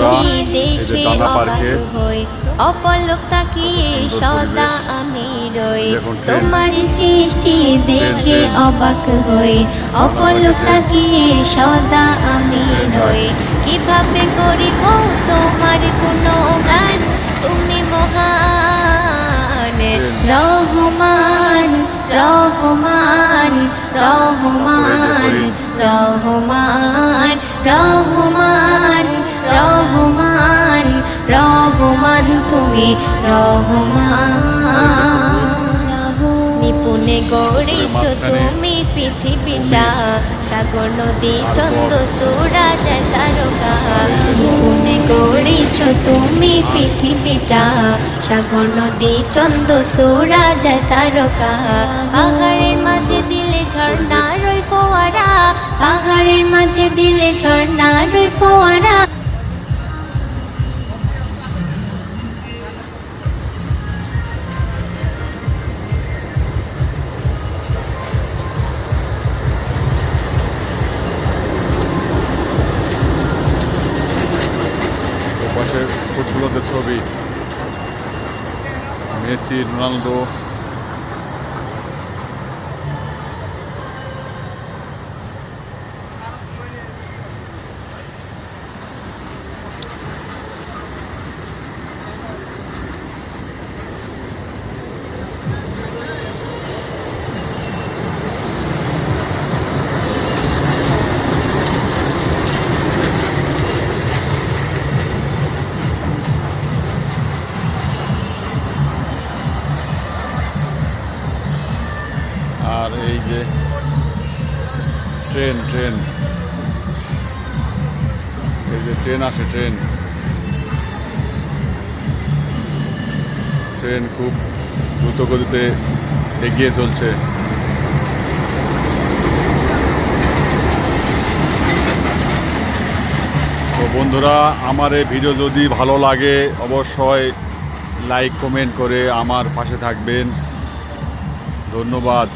বন্ধুরা এই যে টানা পার্কে অপলক তাকিয়ে সদা আমি রই তোমার সৃষ্টি দেখে অবাক হই অপলক তাকিয়ে সদা আমি রই কিভাবে করিব তোমার গুণগান তুমি মহান রহমান রহমান রহমান রহমান রহমান রহমান রহমান তুমি রহমান নিপুণে গড়েছ তুমি পৃথিবীটা সাগর নদী চন্দ্র সূরা যায় তারকা নিপুণে গড়েছ তুমি পৃথিবীটা সাগর নদী চন্দ্র সূরা যায় তারকা পাহাড়ের মাঝে দিলে ঝর্ণা রই ফোয়ারা পাহাড়ের মাঝে দিলে ঝর্ণা রই ফোয়ারা পাশে ফুটবলারদের ছবি মেসি রোনালদো আর এই যে ট্রেন এই যে ট্রেন আসে ট্রেন খুব দ্রুত গতিতে এগিয়ে চলছে তো বন্ধুরা আমার এই ভিডিও যদি ভালো লাগে অবশ্যই লাইক কমেন্ট করে আমার পাশে থাকবেন ধন্যবাদ।